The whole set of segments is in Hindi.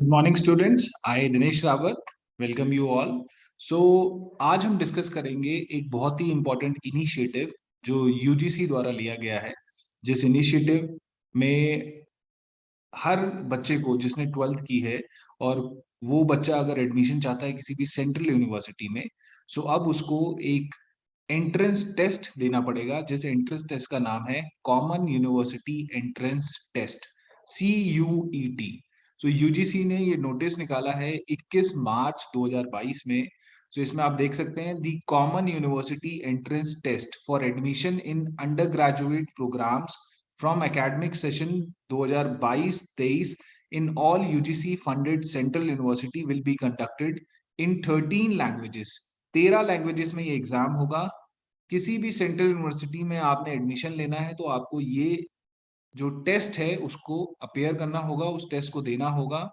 Good morning students, I Dinesh Rawat welcome you all. So आज हम डिस्कस करेंगे एक बहुत ही इम्पोर्टेंट इनिशिएटिव जो यूजीसी द्वारा लिया गया है, जिस इनिशिएटिव में हर बच्चे को जिसने 12th की है और वो बच्चा अगर एडमिशन चाहता है किसी भी सेंट्रल यूनिवर्सिटी में, सो अब उसको एक एंट्रेंस टेस्ट देना पड़ेगा, जिस एंट्रेंस टेस्ट का नाम है common university entrance test, CUET। So UGC ने ये नोटिस निकाला है 21 मार्च 2022 में। सो इसमें आप देख सकते हैं the common university entrance test for admission in undergraduate programs from academic session 2022-23 in all UGC funded central university will be conducted in 13 languages। 13 languages में ये एग्जाम होगा। किसी भी सेंट्रल यूनिवर्सिटी में आपने एडमिशन लेना है तो आपको ये जो टेस्ट है उसको अपेयर करना होगा, उस टेस्ट को देना होगा।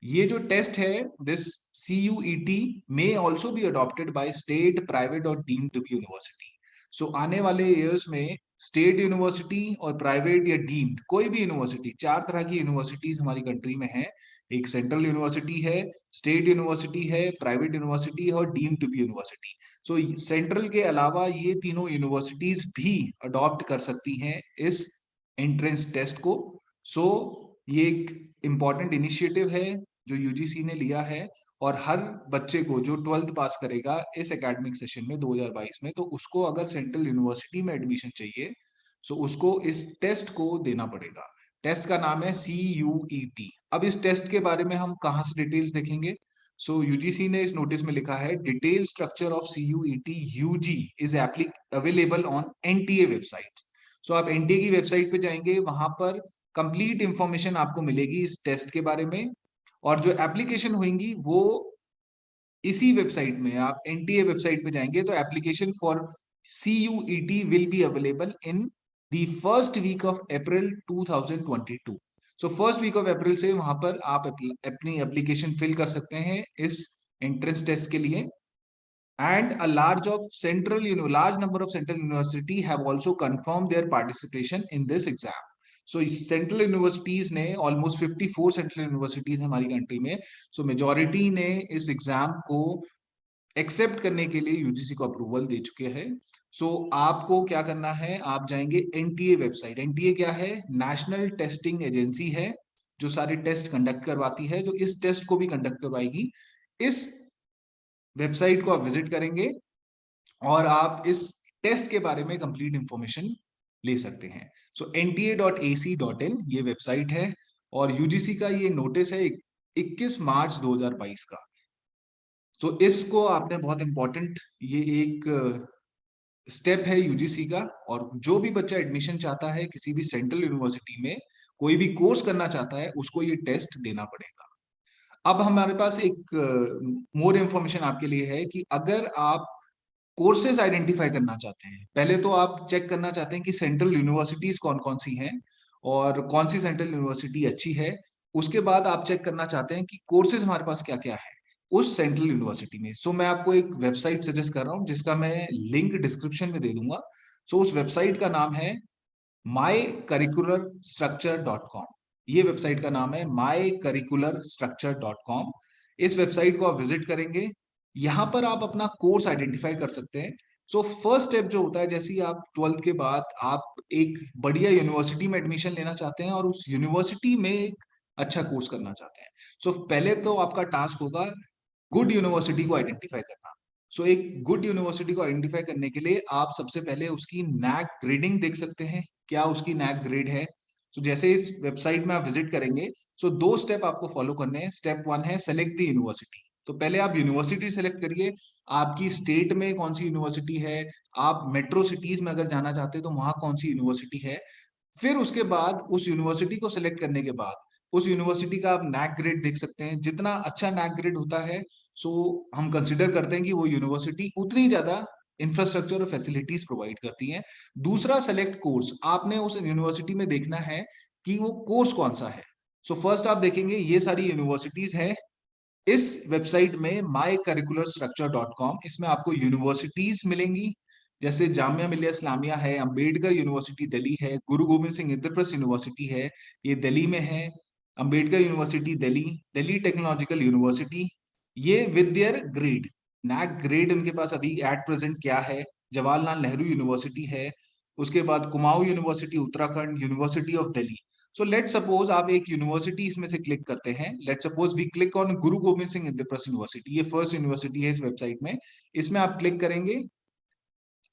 ये जो टेस्ट है this CUET may also be adopted by state, private और deemed to be university। सो आने वाले इयर्स में स्टेट यूनिवर्सिटी और प्राइवेट या डीम्ड कोई भी यूनिवर्सिटी, चार तरह की यूनिवर्सिटीज हमारी कंट्री में है। एक सेंट्रल यूनिवर्सिटी है, स्टेट यूनिवर्सिटी है, प्राइवेट यूनिवर्सिटी है और deemed to be university. So central के अलावा ये तीनों यूनिवर्सिटीज भी अडॉप्ट कर सकती हैं इस एंट्रेंस टेस्ट को। सो ये एक इम्पॉर्टेंट इनिशिएटिव है जो यूजीसी ने लिया है, और हर बच्चे को जो 12th पास करेगा इस एकेडमिक सेशन में 2022 में, तो उसको अगर सेंट्रल यूनिवर्सिटी में एडमिशन चाहिए तो उसको इस टेस्ट को देना पड़ेगा। टेस्ट का नाम है CUET। अब इस टेस्ट के बारे में हम कहाँ से डिटेल्स देखेंगे? सो यूजीसी ने इस नोटिस में लिखा है detail structure of CUET UG is available on NTA website. So आप एनटीए की वेबसाइट पे जाएंगे, वहां पर कंप्लीट इंफॉर्मेशन आपको मिलेगी इस टेस्ट के बारे में, और जो एप्लीकेशन होंगी वो इसी वेबसाइट में, आप एनटीए वेबसाइट पे जाएंगे तो application for CUET will be available in the first week of April 2022। So first week of April से वहां पर आप अपनी एप्लीकेशन फिल कर सकते हैं इस एंट्रेंस टेस्ट के लिए। And a large number of central university have also confirmed their participation in this exam। So central universities ने ऑलमोस्ट 54 सेंट्रल यूनिवर्सिटीज हमारी कंट्री में, सो मेजोरिटी ने इस एग्जाम को एक्सेप्ट करने के लिए यूजीसी को अप्रूवल दे चुके हैं। सो आपको क्या करना है, आप जाएंगे एनटीए वेबसाइट। एनटीए क्या है? नेशनल टेस्टिंग एजेंसी है जो सारे टेस्ट कंडक्ट करवाती है, जो इस टेस्ट को भी कंडक्ट करवाएगी। इस वेबसाइट को आप विजिट करेंगे और आप इस टेस्ट के बारे में कंप्लीट इंफॉर्मेशन ले सकते हैं। सो nta.ac.in ये वेबसाइट है, और यूजीसी का ये नोटिस है 21 मार्च 2022 का। सो इसको आपने बहुत इंपॉर्टेंट, ये एक स्टेप है यूजीसी का, और जो भी बच्चा एडमिशन चाहता है किसी भी सेंट्रल यूनिवर्सिटी में, कोई भी कोर्स करना चाहता है, उसको ये टेस्ट देना पड़ेगा। अब हमारे पास एक मोर इंफॉर्मेशन आपके लिए है कि अगर आप कोर्सेज आइडेंटिफाई करना चाहते हैं, पहले तो आप चेक करना चाहते हैं कि सेंट्रल यूनिवर्सिटीज कौन कौन सी हैं और कौन सी सेंट्रल यूनिवर्सिटी अच्छी है। उसके बाद आप चेक करना चाहते हैं कि कोर्सेज हमारे पास क्या क्या है उस सेंट्रल यूनिवर्सिटी में। सो मैं आपको एक वेबसाइट सजेस्ट कर रहा हूं जिसका मैं लिंक डिस्क्रिप्शन में दे दूंगा। सो उस वेबसाइट का नाम है mycurricularstructure.com। ये वेबसाइट का नाम है mycurricularstructure.com। इस वेबसाइट को आप विजिट करेंगे, यहां पर आप अपना कोर्स आइडेंटिफाई कर सकते हैं। सो फर्स्ट स्टेप जो होता है, जैसे ही आप 12th के बाद आप एक बढ़िया यूनिवर्सिटी में एडमिशन लेना चाहते हैं और उस यूनिवर्सिटी में एक अच्छा कोर्स करना चाहते हैं, सो पहले तो आपका टास्क होगा गुड यूनिवर्सिटी को आइडेंटिफाई करना। सो एक गुड यूनिवर्सिटी को आइडेंटिफाई करने के लिए आप सबसे पहले उसकी नैक ग्रेडिंग देख सकते हैं, क्या उसकी नैक ग्रेड है। तो जैसे इस वेबसाइट में आप विजिट करेंगे, सो दो स्टेप आपको फॉलो करने हैं। स्टेप वन है सेलेक्ट द यूनिवर्सिटी। तो पहले आप यूनिवर्सिटी सेलेक्ट करिए, आपकी स्टेट में कौन सी यूनिवर्सिटी है, आप मेट्रो सिटीज में अगर जाना चाहते हैं तो वहां कौन सी यूनिवर्सिटी है। फिर उसके बाद उस यूनिवर्सिटी को सिलेक्ट करने के बाद उस यूनिवर्सिटी का आप नैक ग्रेड देख सकते हैं। जितना अच्छा नैक ग्रेड होता है, सो हम कंसिडर करते हैं कि वो यूनिवर्सिटी उतनी ज्यादा इंफ्रास्ट्रक्चर और फैसिलिटीज प्रोवाइड करती हैं। दूसरा, सेलेक्ट कोर्स। आपने उस यूनिवर्सिटी में देखना है कि वो कोर्स कौन सा है। सो फर्स्ट आप देखेंगे ये सारी यूनिवर्सिटीज हैं इस वेबसाइट में mycurricularstructure.com। इसमें आपको यूनिवर्सिटीज मिलेंगी, जैसे जामिया मिलिया इस्लामिया है, अंबेडकर यूनिवर्सिटी दिल्ली है, गुरु गोविंद सिंह इंद्रप्रस्थ यूनिवर्सिटी है, ये दिल्ली में है। Ambedkar university Delhi, Delhi technological university, ये with their grade, NAAC grade उनके पास अभी एट प्रेजेंट क्या है, जवाहरलाल नेहरू यूनिवर्सिटी है, उसके बाद Kumaon university Uttarakhand, university of Delhi. So let suppose आप एक यूनिवर्सिटी इसमें से क्लिक करते हैं, let suppose we click on Guru Gobind Singh Indraprastha university, ये फर्स्ट यूनिवर्सिटी है इस वेबसाइट में, इसमें आप क्लिक करेंगे,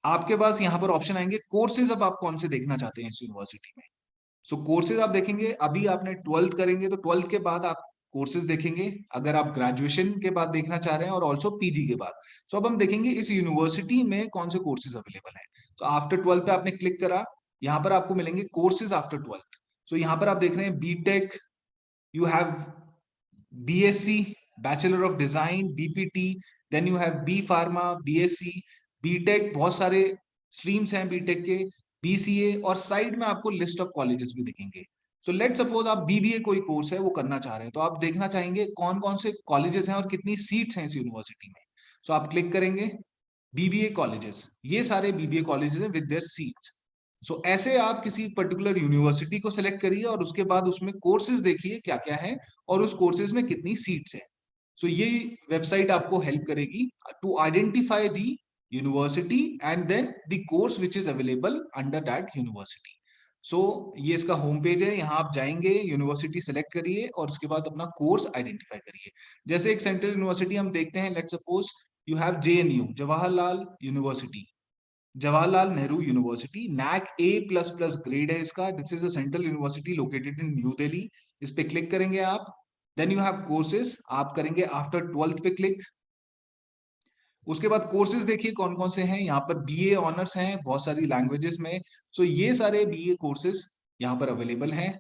आपके पास यहाँ पर ऑप्शन आएंगे कोर्सेज, अब आप कौन से देखना चाहते हैं इस यूनिवर्सिटी में। सो कोर्सेज आप देखेंगे, अभी आपने 12th करेंगे तो 12th के बाद आप कोर्सेज देखेंगे, अगर आप ग्रेजुएशन के बाद देखना चाह रहे हैं और ऑल्सो पीजी के बाद। सो अब हम देखेंगे इस यूनिवर्सिटी में कौन से कोर्सेज अवेलेबल है। तो आफ्टर 12th पे आपने क्लिक करा, यहाँ पर आपको मिलेंगे कोर्सेज आफ्टर 12th। सो यहाँ पर आप देख रहे हैं BTech, you have BSc, bachelor of design, BPT, then you have B pharma, BSc, BTech, बहुत सारे स्ट्रीम्स हैं बीटेक के, बीसीए, और साइड में आपको लिस्ट ऑफ कॉलेजेस भी दिखेंगे। सो लेट सपोज आप बीबीए कोई कोर्स है वो करना चाह रहे हैं, तो आप देखना चाहेंगे कौन कौन से कॉलेजेस हैं और कितनी सीट्स हैं इस यूनिवर्सिटी में। सो आप क्लिक करेंगे बीबीए कॉलेजेस, ये सारे बीबीए कॉलेजेस हैं विद देयर सीट्स। सो ऐसे आप किसी पर्टिकुलर यूनिवर्सिटी को सिलेक्ट करिए और उसके बाद उसमें कोर्सेज देखिए क्या क्या है और उस कोर्सेज में कितनी सीट्स है। सो ये वेबसाइट आपको हेल्प करेगी to identify the university and then the course which is available under that university. So ये इसका होम पेज है, यहाँ आप जाएंगे, यूनिवर्सिटी सेलेक्ट करिए और उसके बाद अपना कोर्स आइडेंटिफाई करिए। जैसे एक सेंट्रल यूनिवर्सिटी हम देखते हैं, let suppose you have JNU, Jawaharlal university, Jawaharlal Nehru university, NAAC A plus plus grade है इसका, this is a central university located in New Delhi. इस पे क्लिक करेंगे आप, देन यू हैव कोर्सेज, आप करेंगे आफ्टर 12th पे क्लिक। उसके बाद कोर्सेज देखिए कौन कौन से हैं, यहाँ पर बीए ऑनर्स हैं बहुत सारी लैंग्वेजेस में। सो ये सारे बीए कोर्सेज यहाँ पर अवेलेबल हैं।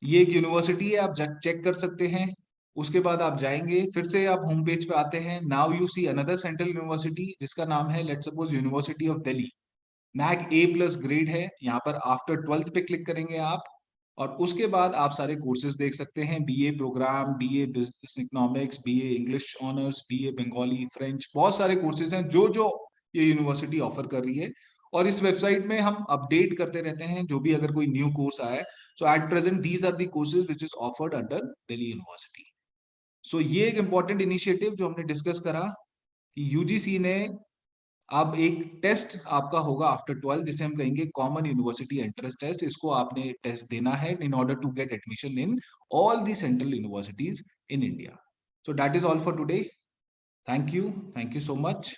ये एक यूनिवर्सिटी है, आप चेक कर सकते हैं। उसके बाद आप जाएंगे, फिर से आप होम पेज पे आते हैं, now you see another central university जिसका नाम है let suppose university of Delhi, NAAC A plus grade है, यहाँ पर आफ्टर 12th पे क्लिक करेंगे आप और उसके बाद आप सारे कोर्सेज देख सकते हैं, BA program, BA business economics, BA English honours, BA Bengali, French, बहुत सारे कोर्सेज हैं जो जो ये यूनिवर्सिटी ऑफर कर रही है। और इस वेबसाइट में हम अपडेट करते रहते हैं जो भी अगर कोई न्यू कोर्स आए। So at present these are the courses which is offered under Delhi university. So ये एक इंपॉर्टेंट इनिशिएटिव जो हमने डिस्कस करा कि यूजीसी ने अब एक टेस्ट आपका होगा आफ्टर 12 जिसे हम कहेंगे कॉमन यूनिवर्सिटी एंट्रेंस टेस्ट, इसको आपने टेस्ट देना है in order to get admission in all the central universities in India. So that is all for today. Thank you so much.